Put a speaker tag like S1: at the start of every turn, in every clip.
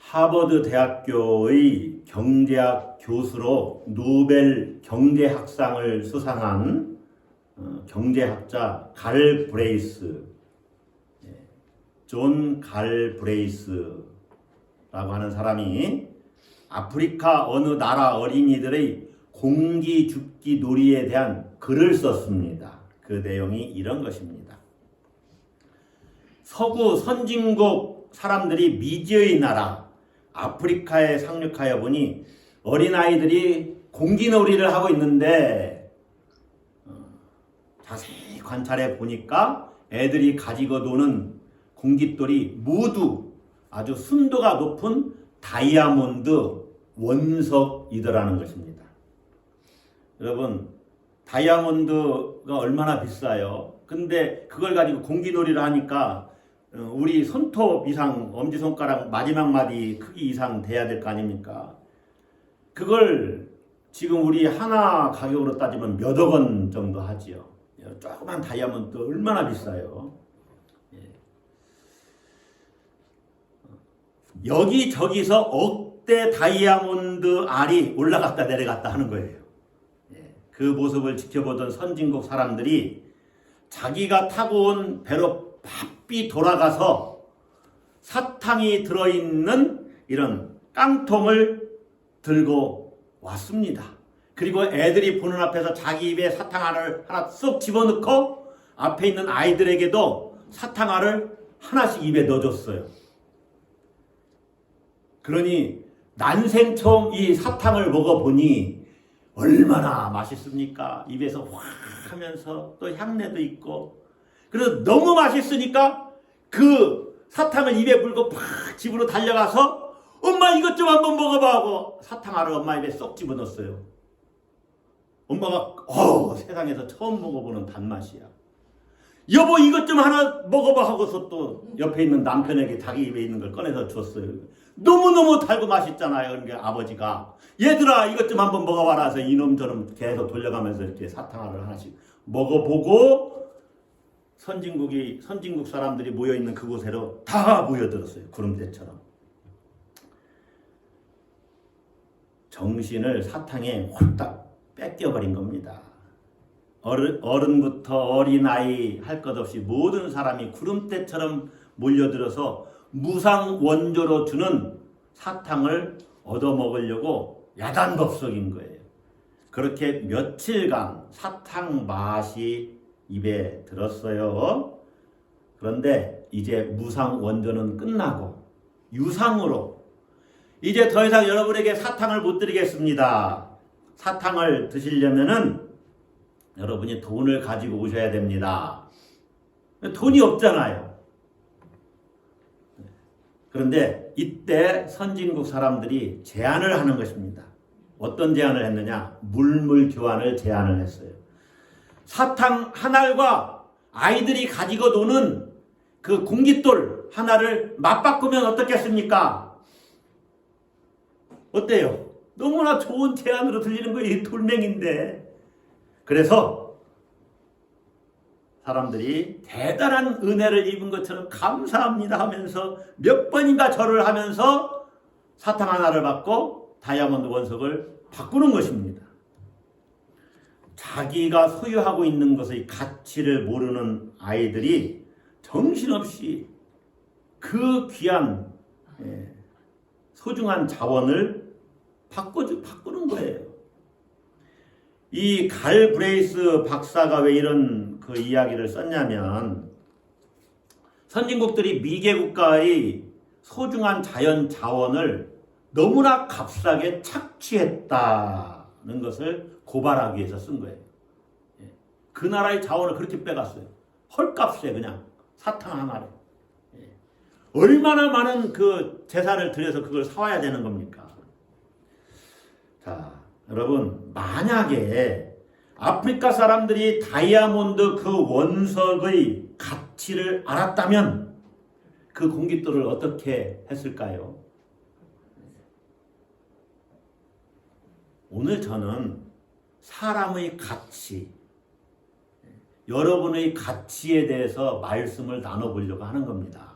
S1: 하버드 대학교의 경제학 교수로 노벨 경제학상을 수상한 경제학자 갈 브레이스, 존 갈 브레이스라고 하는 사람이 아프리카 어느 나라 어린이들의 공기 죽기 놀이에 대한 글을 썼습니다. 그 내용이 이런 것입니다. 서구 선진국 사람들이 미지의 나라 아프리카에 상륙하여 보니 어린아이들이 공기놀이를 하고 있는데 자세히 관찰해 보니까 애들이 가지고 노는 공깃돌이 모두 아주 순도가 높은 다이아몬드 원석이더라는 것입니다. 여러분, 다이아몬드가 얼마나 비싸요? 근데 그걸 가지고 공기놀이를 하니까 우리 손톱 이상, 엄지손가락 마지막 마디 크기 이상 돼야 될 거 아닙니까? 그걸 지금 우리 하나 가격으로 따지면 몇억 원 정도 하지요. 조그만 다이아몬드 얼마나 비싸요? 여기저기서 억대 다이아몬드 알이 올라갔다 내려갔다 하는 거예요. 그 모습을 지켜보던 선진국 사람들이 자기가 타고 온 배로 바삐 돌아가서 사탕이 들어있는 이런 깡통을 들고 왔습니다. 그리고 애들이 보는 앞에서 자기 입에 사탕알을 하나 쏙 집어넣고 앞에 있는 아이들에게도 사탕알을 하나씩 입에 넣어줬어요. 그러니 난생 처음 이 사탕을 먹어보니 얼마나 맛있습니까? 입에서 확 하면서 또 향내도 있고, 그래서 너무 맛있으니까 그 사탕을 입에 물고 팍 집으로 달려가서 엄마 이것 좀 한번 먹어봐 하고 사탕알을 엄마 입에 쏙 집어넣었어요. 엄마가 세상에서 처음 먹어보는 단맛이야. 여보 이것 좀 하나 먹어봐 하고서 또 옆에 있는 남편에게 자기 입에 있는 걸 꺼내서 줬어요. 너무너무 달고 맛있잖아요. 그러니까 아버지가 얘들아 이것 좀 한번 먹어봐라 해서 이놈 저놈 계속 돌려가면서 이렇게 사탕알을 하나씩 먹어보고 선진국 사람들이 모여있는 그곳으로 다 모여들었어요. 구름대처럼. 정신을 사탕에 홀딱 뺏겨버린 겁니다. 어른부터 어린아이 할 것 없이 모든 사람이 구름대처럼 몰려들어서 무상 원조로 주는 사탕을 얻어먹으려고 야단법석인 거예요. 그렇게 며칠간 사탕 맛이 입에 들었어요. 그런데 이제 무상 원조는 끝나고 유상으로 이제 더 이상 여러분에게 사탕을 못 드리겠습니다. 사탕을 드시려면은 여러분이 돈을 가지고 오셔야 됩니다. 돈이 없잖아요. 그런데 이때 선진국 사람들이 제안을 하는 것입니다. 어떤 제안을 했느냐? 물물 교환을 제안을 했어요. 사탕 한 알과 아이들이 가지고 노는 그 공깃돌 하나를 맞바꾸면 어떻겠습니까? 어때요? 너무나 좋은 제안으로 들리는 거예요. 이 돌멩인데. 그래서 사람들이 대단한 은혜를 입은 것처럼 감사합니다 하면서 몇 번인가 절을 하면서 사탕 하나를 받고 다이아몬드 원석을 바꾸는 것입니다. 자기가 소유하고 있는 것의 가치를 모르는 아이들이 정신없이 그 귀한 소중한 자원을 바꾸는 거예요. 이 갈 브레이스 박사가 왜 이런 그 이야기를 썼냐면 선진국들이 미개 국가의 소중한 자연 자원을 너무나 값싸게 착취했다는 것을 고발하기 위해서 쓴 거예요. 그 나라의 자원을 그렇게 빼갔어요. 헐값에 그냥 사탕 하나를. 얼마나 많은 그 재산을 들여서 그걸 사와야 되는 겁니까? 자, 여러분, 만약에 아프리카 사람들이 다이아몬드 그 원석의 가치를 알았다면 그 공깃돌을 어떻게 했을까요? 오늘 저는 사람의 가치, 여러분의 가치에 대해서 말씀을 나눠보려고 하는 겁니다.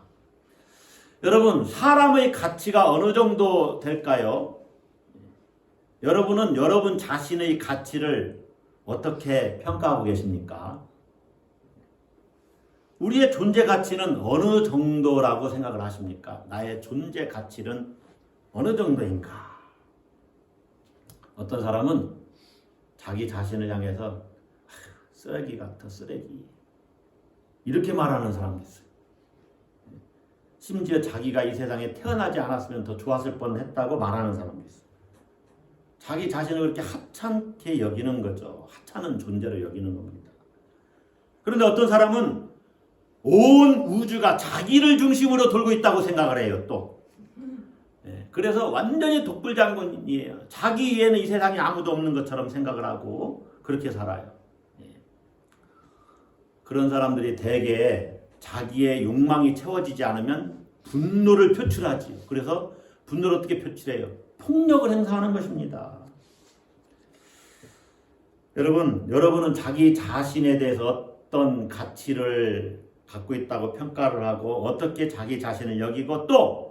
S1: 여러분, 사람의 가치가 어느 정도 될까요? 여러분은 여러분 자신의 가치를 어떻게 평가하고 계십니까? 우리의 존재 가치는 어느 정도라고 생각을 하십니까? 나의 존재 가치는 어느 정도인가? 어떤 사람은 자기 자신을 향해서 쓰레기 같아, 쓰레기. 이렇게 말하는 사람도 있어요. 심지어 자기가 이 세상에 태어나지 않았으면 더 좋았을 뻔했다고 말하는 사람도 있어요. 자기 자신을 그렇게 하찮게 여기는 거죠. 하찮은 존재로 여기는 겁니다. 그런데 어떤 사람은 온 우주가 자기를 중심으로 돌고 있다고 생각을 해요. 또 그래서 완전히 독불장군이에요. 자기 위에는 이 세상에 아무도 없는 것처럼 생각을 하고 그렇게 살아요. 그런 사람들이 대개 자기의 욕망이 채워지지 않으면 분노를 표출하지. 그래서 분노를 어떻게 표출해요? 폭력을 행사하는 것입니다. 여러분은 자기 자신에 대해서 어떤 가치를 갖고 있다고 평가를 하고 어떻게 자기 자신을 여기고 또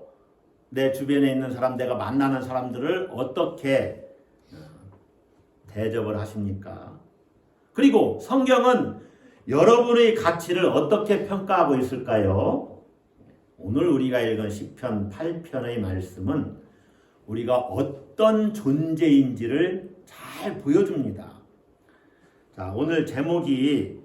S1: 내 주변에 있는 사람, 내가 만나는 사람들을 어떻게 대접을 하십니까? 그리고 성경은 여러분의 가치를 어떻게 평가하고 있을까요? 오늘 우리가 읽은 시편 8편의 말씀은 우리가 어떤 존재인지를 잘 보여줍니다. 자, 오늘 제목이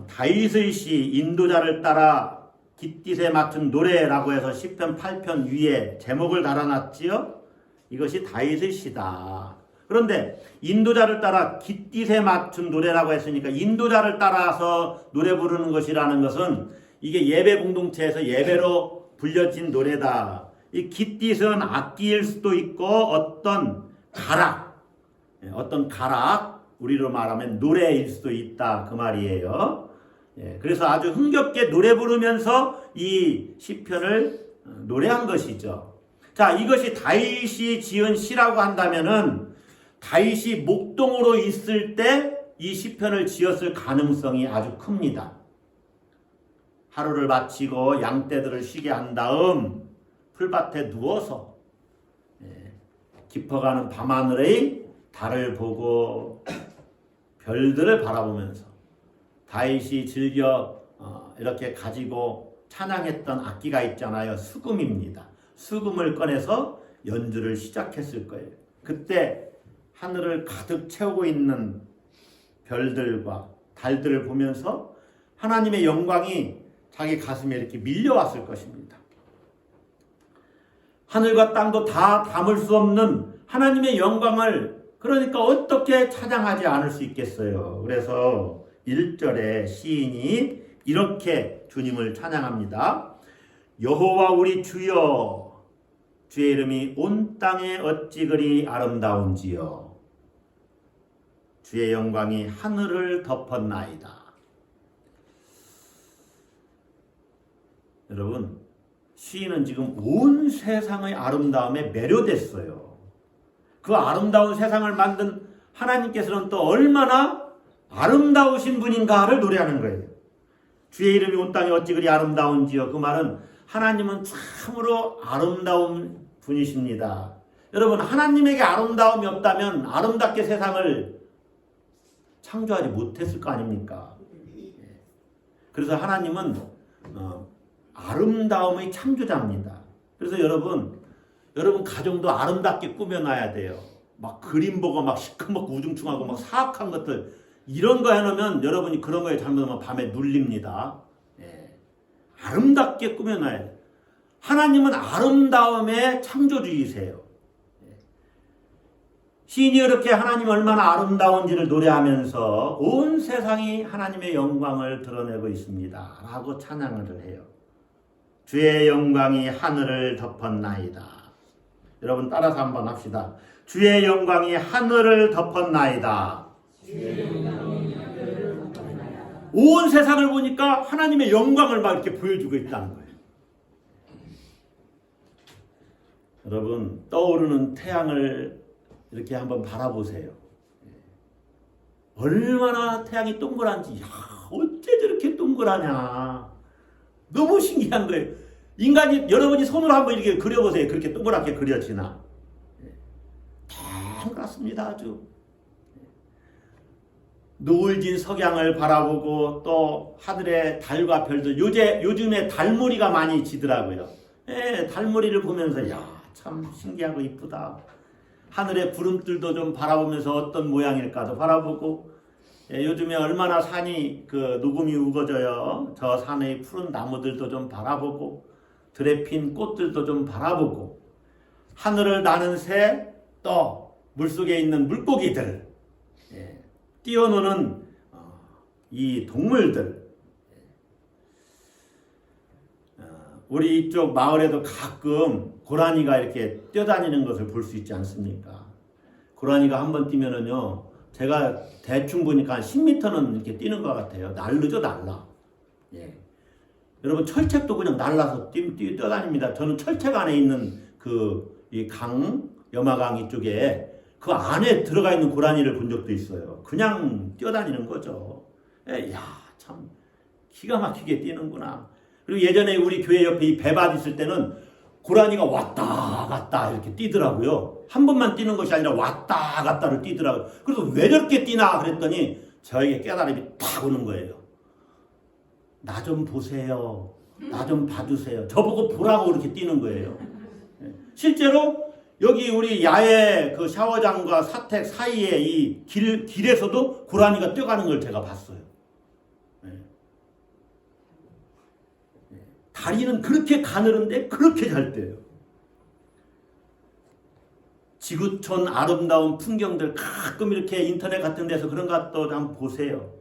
S1: 다윗의 시 인도자를 따라 깃딧에 맞춘 노래라고 해서 시편 8편 위에 제목을 달아놨지요. 이것이 다윗의 시다. 그런데 인도자를 따라 깃딧에 맞춘 노래라고 했으니까 인도자를 따라서 노래 부르는 것이라는 것은 이게 예배 공동체에서 예배로 불려진 노래다. 이 깃딧은 악기일 수도 있고 어떤 가락, 우리로 말하면 노래일 수도 있다 그 말이에요. 그래서 아주 흥겹게 노래 부르면서 이 시편을 노래한 것이죠. 자, 이것이 다윗이 지은 시라고 한다면은 다윗이 목동으로 있을 때 이 시편을 지었을 가능성이 아주 큽니다. 하루를 마치고 양떼들을 쉬게 한 다음 풀밭에 누워서 깊어가는 밤하늘의 달을 보고 별들을 바라보면서 다윗이 즐겨 이렇게 가지고 찬양했던 악기가 있잖아요. 수금입니다. 수금을 꺼내서 연주를 시작했을 거예요. 그때 하늘을 가득 채우고 있는 별들과 달들을 보면서 하나님의 영광이 자기 가슴에 이렇게 밀려왔을 것입니다. 하늘과 땅도 다 담을 수 없는 하나님의 영광을 그러니까 어떻게 찬양하지 않을 수 있겠어요. 그래서 1절에 시인이 이렇게 주님을 찬양합니다. 여호와 우리 주여, 주의 이름이 온 땅에 어찌 그리 아름다운지요. 주의 영광이 하늘을 덮었나이다. 여러분, 시인은 지금 온 세상의 아름다움에 매료됐어요. 그 아름다운 세상을 만든 하나님께서는 또 얼마나 아름다우신 분인가를 노래하는 거예요. 주의 이름이 온 땅에 어찌 그리 아름다운지요. 그 말은 하나님은 참으로 아름다운 분이십니다. 여러분, 하나님에게 아름다움이 없다면 아름답게 세상을 창조하지 못했을 거 아닙니까? 그래서 하나님은 아름다움의 창조자입니다. 그래서 여러분 가정도 아름답게 꾸며놔야 돼요. 막 그림 보고 막 시커멓고 우중충하고 막 사악한 것들 이런 거 해놓으면 여러분이 그런 거에 잘못하면 밤에 눌립니다. 아름답게 꾸며놔야 돼요. 하나님은 아름다움의 창조주이세요. 시인이 이렇게 하나님 얼마나 아름다운지를 노래하면서 온 세상이 하나님의 영광을 드러내고 있습니다. 라고 찬양을 해요. 주의 영광이 하늘을 덮었나이다. 여러분 따라서 한번 합시다. 주의 영광이 하늘을 덮었나이다. 온 세상을 보니까 하나님의 영광을 막 이렇게 보여주고 있다는 거예요. 여러분 떠오르는 태양을 이렇게 한번 바라보세요. 얼마나 태양이 동그란지, 어째 저렇게 동그라냐. 너무 신기한 거예요. 인간이 여러분이 손으로 한번 이렇게 그려보세요. 그렇게 동그랗게 그려지나? 동그랗습니다. 아주. 노을진 석양을 바라보고 또 하늘의 달과 별들, 요즘에 달무리가 많이 지더라고요. 달무리를 보면서 야, 참 신기하고 이쁘다. 하늘의 구름들도 좀 바라보면서 어떤 모양일까도 바라보고, 요즘에 얼마나 산이 녹음이 우거져요. 저 산의 푸른 나무들도 좀 바라보고, 들에 핀 꽃들도 좀 바라보고, 하늘을 나는 새, 또 물속에 있는 물고기들, 뛰어노는 이 동물들, 우리 이쪽 마을에도 가끔 고라니가 이렇게 뛰어다니는 것을 볼 수 있지 않습니까? 고라니가 한번 뛰면은요, 제가 대충 보니까 한 10m는 이렇게 뛰는 것 같아요. 날르죠, 날라. 예. 여러분, 철책도 그냥 날라서 뛰어다닙니다. 저는 철책 안에 있는 이 여마강 이쪽에 그 안에 들어가 있는 고라니를 본 적도 있어요. 그냥 뛰어다니는 거죠. 야, 참 기가 막히게 뛰는구나. 그리고 예전에 우리 교회 옆에 이 배밭 있을 때는 고라니가 왔다 갔다 이렇게 뛰더라고요. 한 번만 뛰는 것이 아니라 왔다 갔다를 뛰더라고요. 그래서 왜 저렇게 뛰나 그랬더니 저에게 깨달음이 탁 오는 거예요. 나 좀 보세요. 나 좀 봐주세요. 저보고 보라고 그렇게 뛰는 거예요. 실제로 여기 우리 야외 그 샤워장과 사택 사이에 이 길에서도 고라니가 뛰어가는 걸 제가 봤어요. 다리는 그렇게 가늘은데 그렇게 잘 뛰어요. 지구촌 아름다운 풍경들 가끔 이렇게 인터넷 같은 데서 그런 것도 한번 보세요.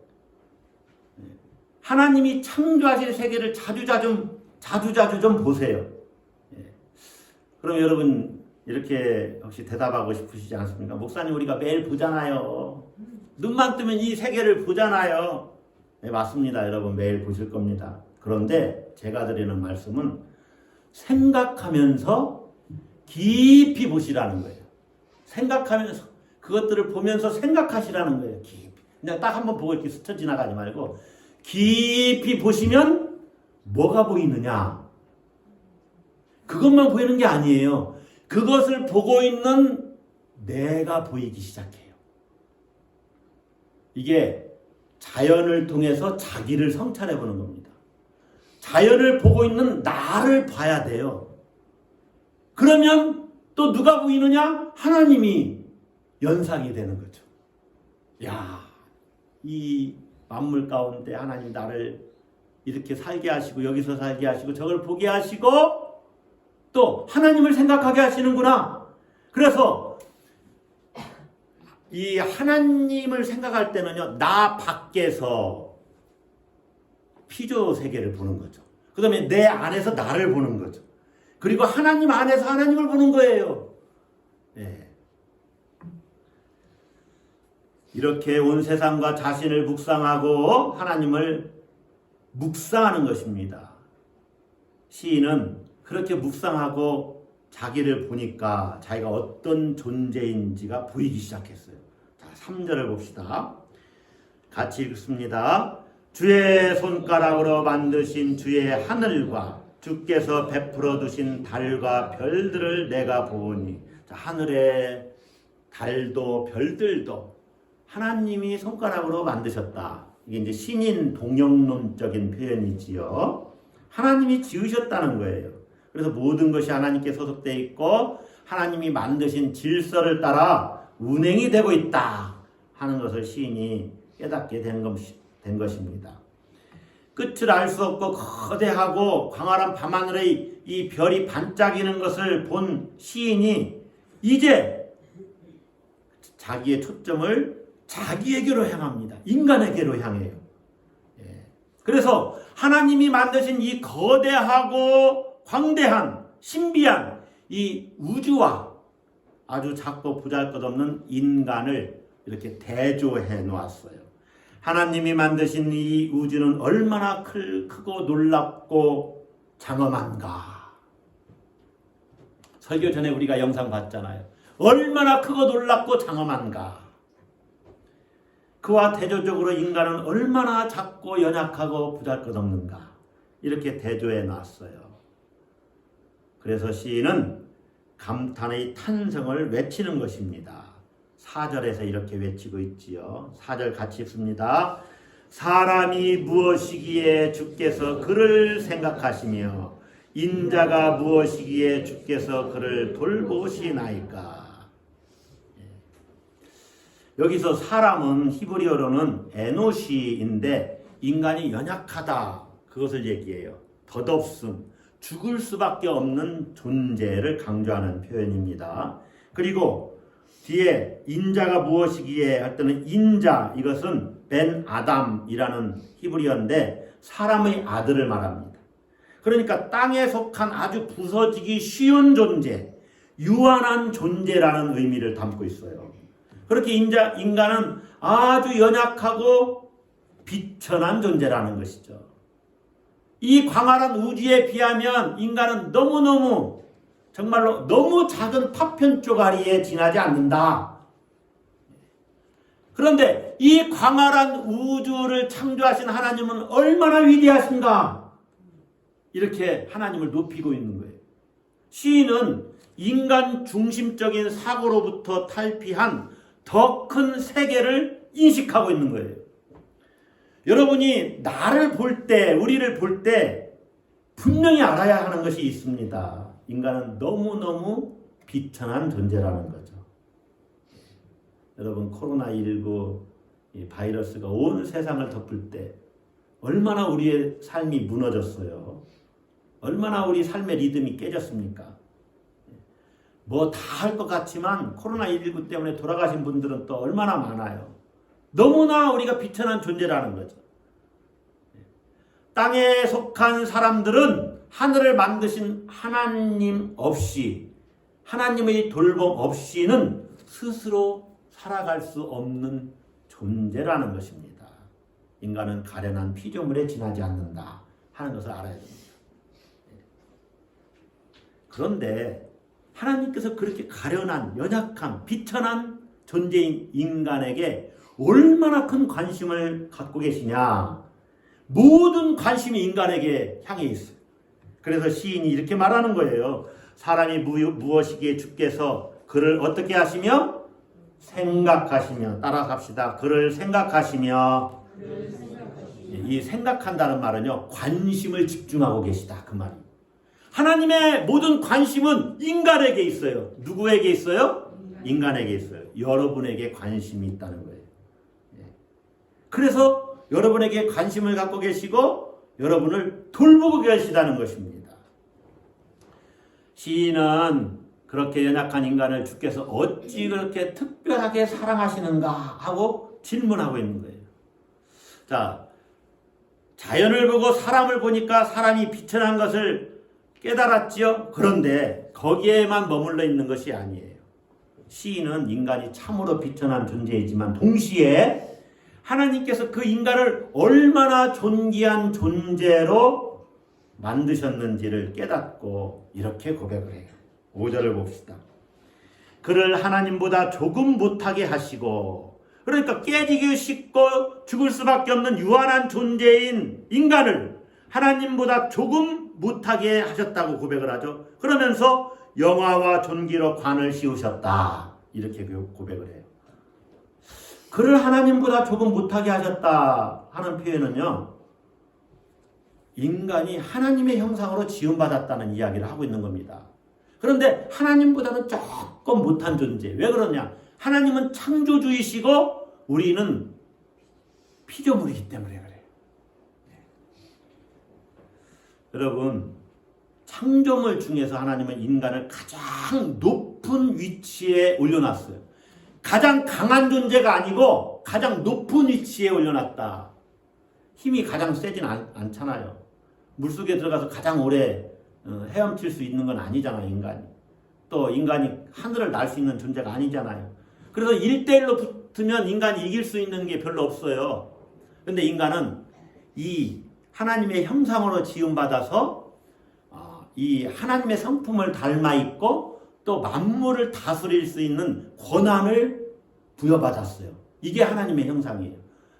S1: 하나님이 창조하신 세계를 자주자주 좀 보세요. 그럼 여러분 이렇게 혹시 대답하고 싶으시지 않습니까? 목사님, 우리가 매일 보잖아요. 눈만 뜨면 이 세계를 보잖아요. 네, 맞습니다. 여러분 매일 보실 겁니다. 그런데 제가 드리는 말씀은 생각하면서 깊이 보시라는 거예요. 생각하면서 그것들을 보면서 생각하시라는 거예요. 깊이. 그냥 딱 한번 보고 이렇게 스쳐 지나가지 말고 깊이 보시면 뭐가 보이느냐? 그것만 보이는 게 아니에요. 그것을 보고 있는 내가 보이기 시작해요. 이게 자연을 통해서 자기를 성찰해 보는 겁니다. 자연을 보고 있는 나를 봐야 돼요. 그러면 또 누가 보이느냐? 하나님이 연상이 되는 거죠. 야, 이 만물 가운데 하나님 나를 이렇게 살게 하시고 여기서 살게 하시고 저걸 보게 하시고 또 하나님을 생각하게 하시는구나. 그래서 이 하나님을 생각할 때는요, 나 밖에서 피조 세계를 보는 거죠. 그 다음에 내 안에서 나를 보는 거죠. 그리고 하나님 안에서 하나님을 보는 거예요. 네. 이렇게 온 세상과 자신을 묵상하고 하나님을 묵상하는 것입니다. 시인은 그렇게 묵상하고 자기를 보니까 자기가 어떤 존재인지가 보이기 시작했어요. 자, 3절을 봅시다. 같이 읽습니다. 주의 손가락으로 만드신 주의 하늘과 주께서 베풀어 두신 달과 별들을 내가 보니, 자, 하늘의 달도 별들도 하나님이 손가락으로 만드셨다. 이게 이제 신인 동영론적인 표현이지요. 하나님이 지으셨다는 거예요. 그래서 모든 것이 하나님께 소속되어 있고 하나님이 만드신 질서를 따라 운행이 되고 있다 하는 것을 시인이 깨닫게 된 것입니다. 끝을 알 수 없고 거대하고 광활한 밤하늘의 이 별이 반짝이는 것을 본 시인이 이제 자기의 초점을 자기에게로 향합니다. 인간에게로 향해요. 그래서 하나님이 만드신 이 거대하고 광대한 신비한 이 우주와 아주 작고 보잘것없는 인간을 이렇게 대조해 놓았어요. 하나님이 만드신 이 우주는 얼마나 크고 놀랍고 장엄한가. 설교 전에 우리가 영상 봤잖아요. 얼마나 크고 놀랍고 장엄한가. 그와 대조적으로 인간은 얼마나 작고 연약하고 보잘것없는가. 이렇게 대조해 놨어요. 그래서 시인은 감탄의 탄성을 외치는 것입니다. 4절에서 이렇게 외치고 있지요. 4절 같이 읽습니다. 사람이 무엇이기에 주께서 그를 생각하시며 인자가 무엇이기에 주께서 그를 돌보시나이까. 여기서 사람은 히브리어로는 에노시인데 인간이 연약하다 그것을 얘기해요. 덧없음, 죽을 수밖에 없는 존재를 강조하는 표현입니다. 그리고 뒤에 인자가 무엇이기에 할 때는 인자, 이것은 벤 아담이라는 히브리어인데 사람의 아들을 말합니다. 그러니까 땅에 속한 아주 부서지기 쉬운 존재, 유한한 존재라는 의미를 담고 있어요. 그렇게 인간은 아주 연약하고 비천한 존재라는 것이죠. 이 광활한 우주에 비하면 인간은 너무너무 정말로 너무 작은 파편 쪼가리에 지나지 않는다. 그런데 이 광활한 우주를 창조하신 하나님은 얼마나 위대하신가? 이렇게 하나님을 높이고 있는 거예요. 시인은 인간 중심적인 사고로부터 탈피한 더 큰 세계를 인식하고 있는 거예요. 여러분이 나를 볼 때, 우리를 볼 때 분명히 알아야 하는 것이 있습니다. 인간은 너무너무 비천한 존재라는 거죠. 여러분, 코로나19 이 바이러스가 온 세상을 덮을 때 얼마나 우리의 삶이 무너졌어요. 얼마나 우리 삶의 리듬이 깨졌습니까? 뭐 다 할 것 같지만 코로나19 때문에 돌아가신 분들은 또 얼마나 많아요. 너무나 우리가 비천한 존재라는 거죠. 땅에 속한 사람들은 하늘을 만드신 하나님 없이, 하나님의 돌봄 없이는 스스로 살아갈 수 없는 존재라는 것입니다. 인간은 가련한 피조물에 지나지 않는다 하는 것을 알아야 됩니다. 그런데 하나님께서 그렇게 가련한, 연약한, 비천한 존재인 인간에게 얼마나 큰 관심을 갖고 계시냐. 모든 관심이 인간에게 향해 있어요. 그래서 시인이 이렇게 말하는 거예요. 사람이 무엇이기에 주께서 그를 어떻게 하시며? 생각하시며. 따라서 합시다. 그를 생각하시며. 이 생각한다는 말은요, 관심을 집중하고 계시다 그 말이에요. 하나님의 모든 관심은 인간에게 있어요. 누구에게 있어요? 인간에게 있어요. 여러분에게 관심이 있다는 거예요. 그래서 여러분에게 관심을 갖고 계시고 여러분을 돌보고 계시다는 것입니다. 시인은 그렇게 연약한 인간을 주께서 어찌 그렇게 특별하게 사랑하시는가 하고 질문하고 있는 거예요. 자, 자연을 보고 사람을 보니까 사람이 비천한 것을 깨달았지요. 그런데 거기에만 머물러 있는 것이 아니에요. 시인은 인간이 참으로 비천한 존재이지만 동시에 하나님께서 그 인간을 얼마나 존귀한 존재로 만드셨는지를 깨닫고 이렇게 고백을 해요. 5절을 봅시다. 그를 하나님보다 조금 못하게 하시고, 그러니까 깨지기 쉽고 죽을 수밖에 없는 유한한 존재인 인간을 하나님보다 조금 못하게 하셨다고 고백을 하죠. 그러면서 영화와 존귀로 관을 씌우셨다 이렇게 고백을 해요. 그를 하나님보다 조금 못하게 하셨다 하는 표현은요, 인간이 하나님의 형상으로 지음받았다는 이야기를 하고 있는 겁니다. 그런데 하나님보다는 조금 못한 존재. 왜 그러냐? 하나님은 창조주이시고 우리는 피조물이기 때문에 그래요. 여러분, 창조물 중에서 하나님은 인간을 가장 높은 위치에 올려놨어요. 가장 강한 존재가 아니고 가장 높은 위치에 올려놨다. 힘이 가장 세진 않잖아요. 물속에 들어가서 가장 오래 헤엄칠 수 있는 건 아니잖아요, 인간이. 또 인간이 하늘을 날 수 있는 존재가 아니잖아요. 그래서 1대1로 붙으면 인간이 이길 수 있는 게 별로 없어요. 그런데 인간은 이 하나님의 형상으로 지음받아서 이 하나님의 성품을 닮아 있고 또 만물을 다스릴 수 있는 권한을 부여받았어요. 이게 하나님의 형상이에요.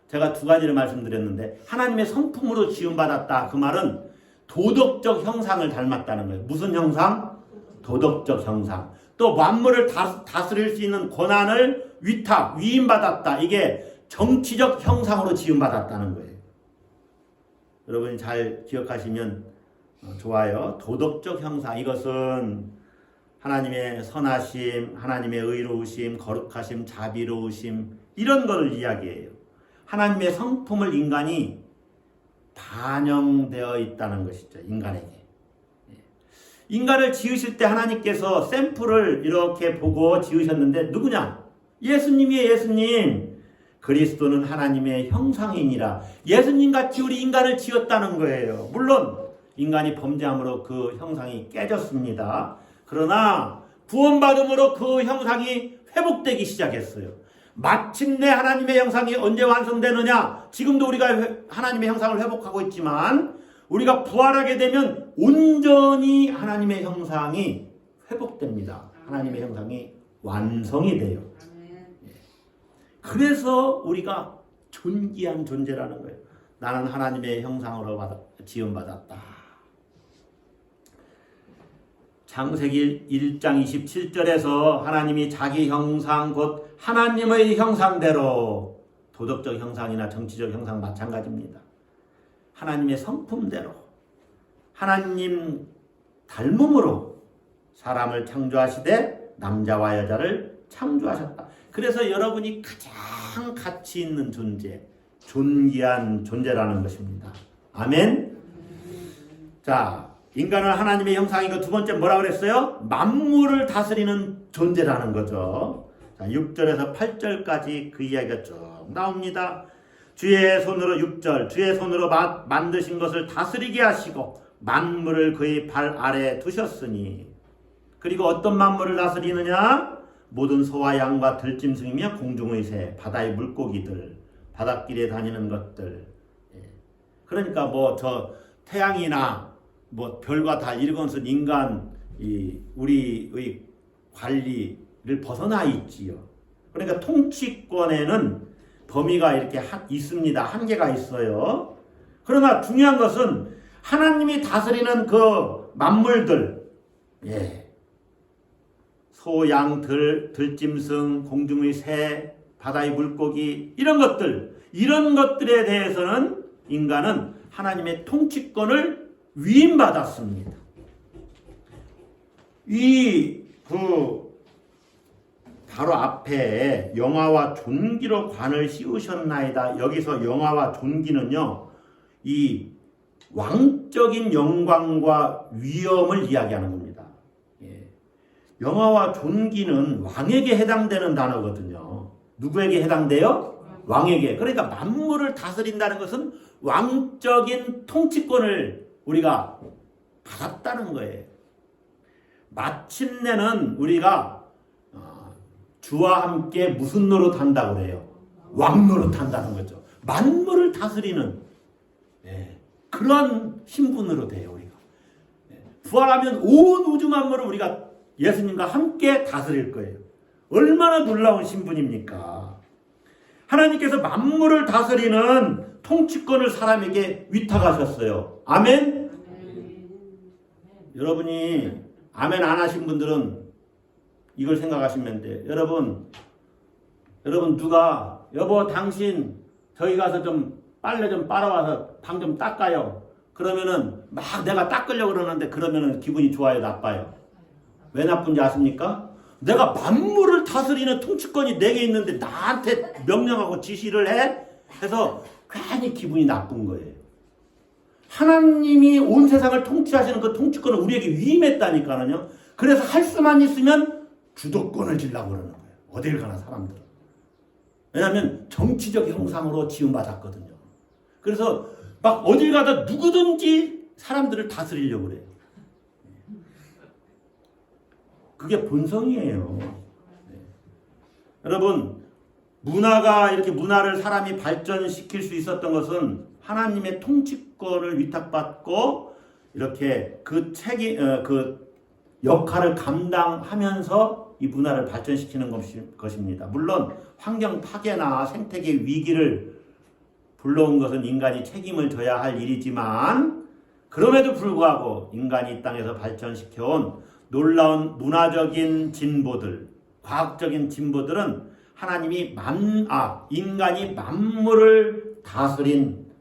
S1: 제가 두 가지를 말씀드렸는데 하나님의 성품으로 지음받았다. 그 말은 도덕적 형상을 닮았다는 거예요. 무슨 형상? 도덕적 형상. 또 만물을 다스릴 수 있는 권한을 위임받았다. 이게 정치적 형상으로 지음받았다는 거예요. 여러분이 잘 기억하시면 좋아요. 도덕적 형상, 이것은 하나님의 선하심, 하나님의 의로우심, 거룩하심, 자비로우심, 이런 것을 이야기해요. 하나님의 성품을 인간이 반영되어 있다는 것이죠. 인간에게. 인간을 지으실 때 하나님께서 샘플을 이렇게 보고 지으셨는데 누구냐? 예수님이에요. 예수님. 그리스도는 하나님의 형상이니라. 예수님같이 우리 인간을 지었다는 거예요. 물론 인간이 범죄함으로 그 형상이 깨졌습니다. 그러나 구원받음으로 그 형상이 회복되기 시작했어요. 마침내 하나님의 형상이 언제 완성되느냐? 지금도 우리가 하나님의 형상을 회복하고 있지만 우리가 부활하게 되면 온전히 하나님의 형상이 회복됩니다. 하나님의 형상이 완성이 돼요. 그래서 우리가 존귀한 존재라는 거예요. 나는 하나님의 형상으로 지음받았다. 창세기 1장 27절에서 하나님이 자기 형상 곧 하나님의 형상대로, 도덕적 형상이나 정치적 형상 마찬가지입니다. 하나님의 성품대로 하나님 닮음으로 사람을 창조하시되 남자와 여자를 창조하셨다. 그래서 여러분이 가장 가치 있는 존재, 존귀한 존재라는 것입니다. 아멘. 자, 인간은 하나님의 형상이고 두 번째 뭐라 그랬어요? 만물을 다스리는 존재라는 거죠. 자, 6절에서 8절까지 그 이야기가 쭉 나옵니다. 주의 손으로 6절, 주의 손으로 만드신 것을 다스리게 하시고 만물을 그의 발 아래 두셨으니. 그리고 어떤 만물을 다스리느냐? 모든 소와 양과 들짐승이며 공중의 새, 바다의 물고기들, 바닷길에 다니는 것들. 그러니까 뭐 저 태양이나 뭐 별과 달 이런 것은 인간 우리의 관리를 벗어나 있지요. 그러니까 통치권에는 범위가 이렇게 있습니다. 한계가 있어요. 그러나 중요한 것은 하나님이 다스리는 그 만물들, 소, 양, 들짐승, 공중의 새, 바다의 물고기, 이런 것들에 대해서는 인간은 하나님의 통치권을 위임받았습니다. 바로 앞에 영화와 존귀로 관을 씌우셨나이다. 여기서 영화와 존귀는요, 이 왕적인 영광과 위엄을 이야기하는 겁니다. 영화와 존귀는 왕에게 해당되는 단어거든요. 누구에게 해당돼요? 왕에게. 그러니까 만물을 다스린다는 것은 왕적인 통치권을 우리가 받았다는 거예요. 마침내는 우리가 주와 함께 무슨 노릇한다고 그래요? 왕 노릇한다는 거죠. 만물을 다스리는 그런 신분으로 돼요. 우리가 부활하면 온 우주 만물을 우리가 예수님과 함께 다스릴 거예요. 얼마나 놀라운 신분입니까? 하나님께서 만물을 다스리는 통치권을 사람에게 위탁하셨어요. 아멘? 여러분이 아멘 안 하신 분들은 이걸 생각하시면 돼요. 여러분 누가 여보 당신 저기 가서 좀 빨래 좀 빨아와서 방 좀 닦아요. 그러면은 막 내가 닦으려고 그러는데 그러면은 기분이 좋아요, 나빠요? 왜 나쁜지 아십니까? 내가 만물을 다스리는 통치권이 내게 있는데 나한테 명령하고 지시를 해서 괜히 기분이 나쁜 거예요. 하나님이 온 세상을 통치하시는 그 통치권을 우리에게 위임했다니까요. 그래서 할 수만 있으면 주도권을 지려고 그러는 거예요. 어딜 가나 사람들은. 왜냐하면 정치적 형상으로 지음받았거든요. 그래서 막 어딜 가다 누구든지 사람들을 다스리려고 그래요. 그게 본성이에요. 여러분, 문화를 사람이 발전시킬 수 있었던 것은 하나님의 통치권을 위탁받고 이렇게 그 역할을 감당하면서 이 문화를 발전시키는 것입니다. 물론 환경 파괴나 생태계 위기를 불러온 것은 인간이 책임을 져야 할 일이지만 그럼에도 불구하고 인간이 이 땅에서 발전시켜온 놀라운 문화적인 진보들, 과학적인 진보들은 하나님이 인간이 만물을 다스린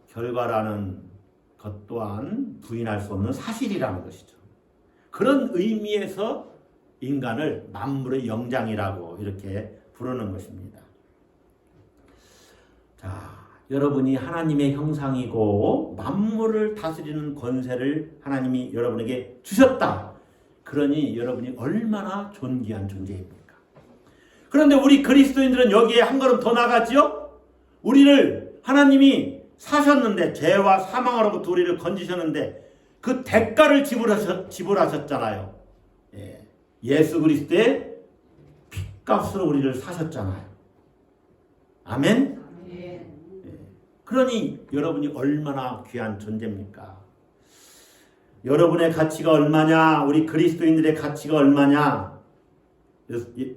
S1: 결과라는 것 또한 부인할 수 없는 사실이라는 것이죠. 그런 의미에서 인간을 만물의 영장이라고 이렇게 부르는 것입니다. 자, 여러분이 하나님의 형상이고 만물을 다스리는 권세를 하나님이 여러분에게 주셨다. 그러니 여러분이 얼마나 존귀한 존재입니까? 그런데 우리 그리스도인들은 여기에 한 걸음 더 나가지요? 우리를 하나님이 사셨는데, 죄와 사망으로부터 우리를 건지셨는데 그 대가를 지불하셨잖아요. 예수 그리스도의 핏값으로 우리를 사셨잖아요. 아멘? 그러니 여러분이 얼마나 귀한 존재입니까? 여러분의 가치가 얼마냐? 우리 그리스도인들의 가치가 얼마냐?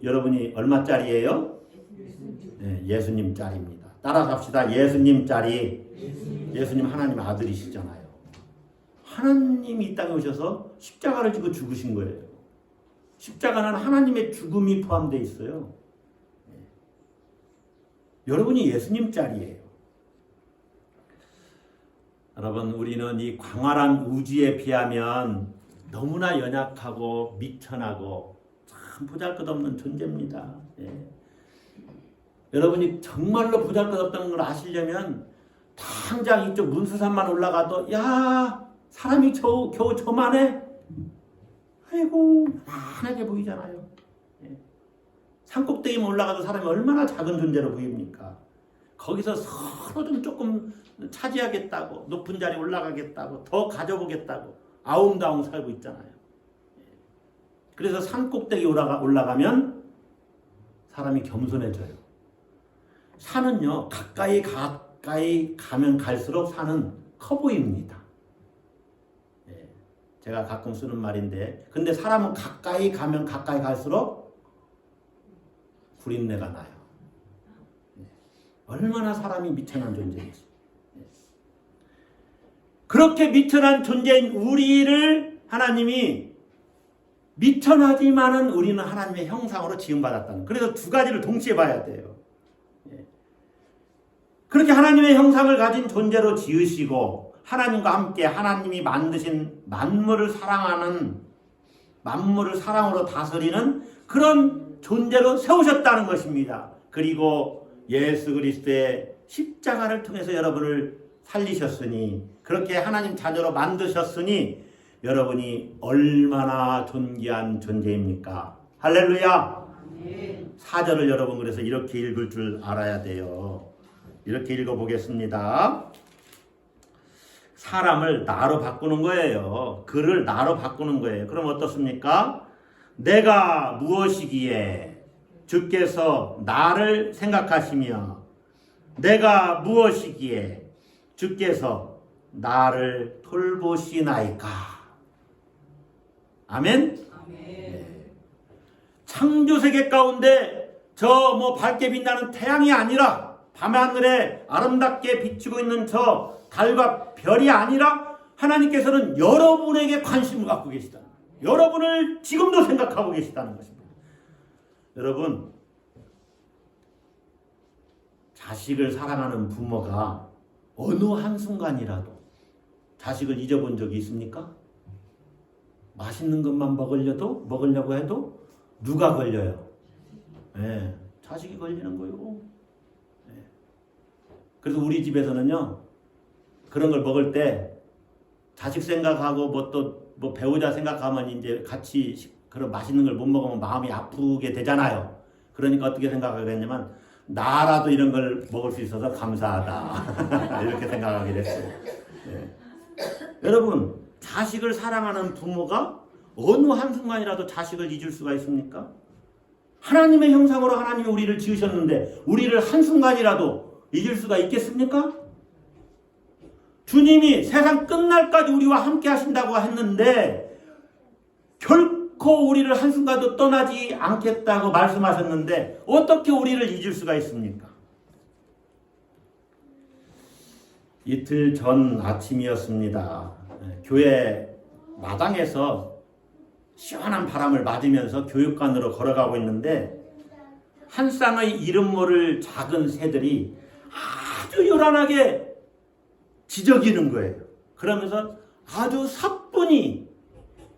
S1: 여러분이 얼마짜리예요? 예수님 짤입니다. 따라서 합시다. 예수님 짤이. 예수님 하나님 아들이시잖아요. 하나님이 이 땅에 오셔서 십자가를 지고 죽으신 거예요. 십자가는 하나님의 죽음이 포함되어 있어요. 여러분이 예수님 짤이에요. 여러분, 우리는 이 광활한 우주에 비하면 너무나 연약하고 미천하고 참 보잘것없는 존재입니다. 여러분이 정말로 보잘것없다는 걸 아시려면 당장 이쪽 문수산만 올라가도 야, 사람이 겨우 저만해? 아이고, 만하게 보이잖아요. 산꼭대기만 올라가도 사람이 얼마나 작은 존재로 보입니까? 거기서 서로 좀 조금 차지하겠다고, 높은 자리에 올라가겠다고, 더 가져보겠다고 아웅다웅 살고 있잖아요. 그래서 산꼭대기 올라가면 사람이 겸손해져요. 산은요, 가까이 가면 갈수록 산은 커 보입니다. 제가 가끔 쓰는 말인데, 근데 사람은 가까이 가면 가까이 갈수록 구린내가 나요. 얼마나 사람이 미천한 존재인지. 그렇게 미천한 존재인 우리를 하나님이 미천하지만은 우리는 하나님의 형상으로 지음받았다는. 그래서 두 가지를 동시에 봐야 돼요. 그렇게 하나님의 형상을 가진 존재로 지으시고 하나님과 함께 하나님이 만드신 만물을 사랑으로 다스리는 그런 존재로 세우셨다는 것입니다. 그리고 예수 그리스도의 십자가를 통해서 여러분을 살리셨으니, 그렇게 하나님 자녀로 만드셨으니 여러분이 얼마나 존귀한 존재입니까? 할렐루야. 4절을 여러분 그래서 이렇게 읽을 줄 알아야 돼요. 이렇게 읽어보겠습니다. 사람을 나로 바꾸는 거예요. 그를 나로 바꾸는 거예요. 그럼 어떻습니까? 내가 무엇이기에 주께서 나를 생각하시며, 내가 무엇이기에 주께서 나를 돌보시나이까. 아멘? 창조세계 가운데 저 밝게 빛나는 태양이 아니라, 밤하늘에 아름답게 비추고 있는 저 달과 별이 아니라 하나님께서는 여러분에게 관심을 갖고 계시다. 여러분을 지금도 생각하고 계시다는 것입니다. 여러분, 자식을 사랑하는 부모가 어느 한순간이라도 자식을 잊어본 적이 있습니까? 맛있는 것만 먹으려고 해도 누가 걸려요? 자식이 걸리는 거예요. 그래서 우리 집에서는요, 그런 걸 먹을 때 자식 생각하고 뭐 배우자 생각하면 이제 같이 그런 맛있는 걸 못 먹으면 마음이 아프게 되잖아요. 그러니까 어떻게 생각하겠냐면, 나라도 이런 걸 먹을 수 있어서 감사하다. 이렇게 생각하게 됐어요. 여러분, 자식을 사랑하는 부모가 어느 한순간이라도 자식을 잊을 수가 있습니까? 하나님의 형상으로 하나님이 우리를 지으셨는데 우리를 한순간이라도 잊을 수가 있겠습니까? 주님이 세상 끝날까지 우리와 함께 하신다고 했는데 결코 우리를 한순간도 떠나지 않겠다고 말씀하셨는데 어떻게 우리를 잊을 수가 있습니까? 이틀 전 아침이었습니다. 교회 마당에서 시원한 바람을 맞으면서 교육관으로 걸어가고 있는데 한 쌍의 이름 모를 작은 새들이 아주 요란하게 지저귀는 거예요. 그러면서 아주 사뿐히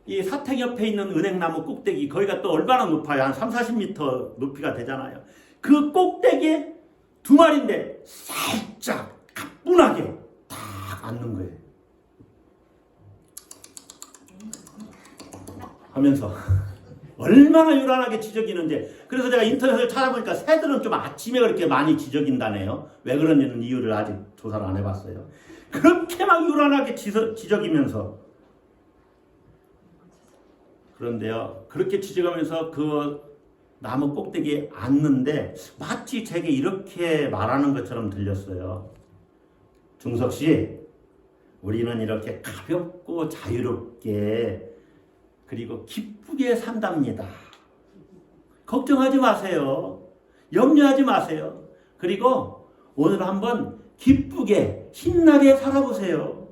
S1: 이 사택 옆에 있는 은행나무 꼭대기, 거기가 또 얼마나 높아요? 한 30-40m 높이가 되잖아요. 그 꼭대기에 두 마리인데 살짝 가뿐하게 딱 앉는 거예요. 하면서 얼마나 요란하게 지저귀는지. 그래서 제가 인터넷을 찾아보니까 새들은 좀 아침에 그렇게 많이 지저귀다네요. 왜 그런지는 이유를 아직 조사를 안 해봤어요. 그렇게 막 요란하게 지저귀면서, 그런데요, 그렇게 지저가면서 그 나무 꼭대기에 앉는데 마치 제게 이렇게 말하는 것처럼 들렸어요. 중석 씨, 우리는 이렇게 가볍고 자유롭게 그리고 기쁘게 산답니다. 걱정하지 마세요. 염려하지 마세요. 그리고 오늘 한번 기쁘게 신나게 살아보세요.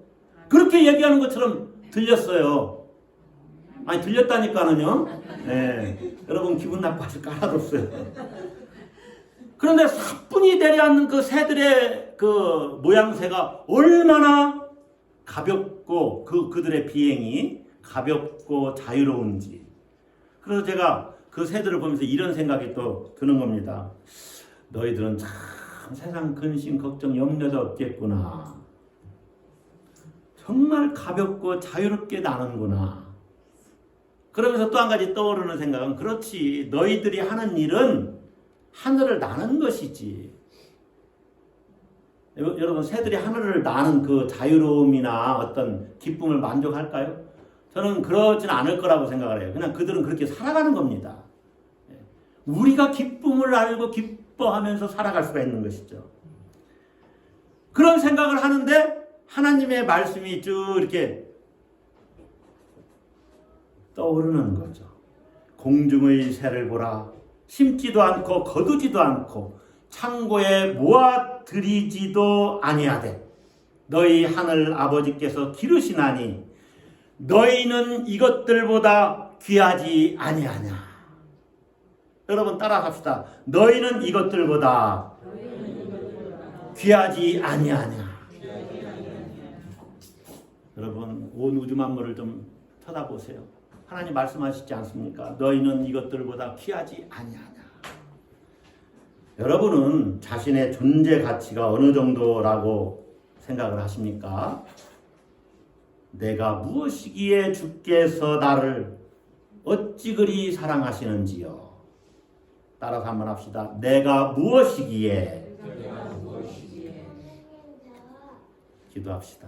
S1: 그렇게 얘기하는 것처럼 들렸어요. 아니 들렸다니까는요. 네. 여러분 기분 나빠질 거 하나도 없어요. 그런데 사뿐히 내려앉는 그 새들의 그 모양새가 얼마나 가볍고 그들의 비행이 가볍고 자유로운지. 그래서 제가 그 새들을 보면서 이런 생각이 또 드는 겁니다. 너희들은 참 세상 근심 걱정 염려도 없겠구나. 정말 가볍고 자유롭게 나는구나. 그러면서 또 한 가지 떠오르는 생각은, 그렇지, 너희들이 하는 일은 하늘을 나는 것이지. 여러분, 새들이 하늘을 나는 그 자유로움이나 어떤 기쁨을 만족할까요? 저는 그러진 않을 거라고 생각을 해요. 그냥 그들은 그렇게 살아가는 겁니다. 우리가 기쁨을 알고 기뻐하면서 살아갈 수가 있는 것이죠. 그런 생각을 하는데 하나님의 말씀이 쭉 이렇게 떠오르는 거죠. 공중의 새를 보라. 심지도 않고 거두지도 않고 창고에 모아 들이지도 아니하되 너희 하늘 아버지께서 기르시나니 너희는 이것들보다 귀하지 아니하냐. 여러분 따라 합시다. 너희는 이것들보다 귀하지 아니하냐. 여러분 온 우주 만물을 좀 쳐다보세요. 하나님 말씀하시지 않습니까? 너희는 이것들보다 귀하지 아니하냐. 여러분은 자신의 존재 가치가 어느 정도라고 생각을 하십니까? 내가 무엇이기에 주께서 나를 어찌 그리 사랑하시는지요. 따라서 한번 합시다. 내가 무엇이기에. 기도합시다.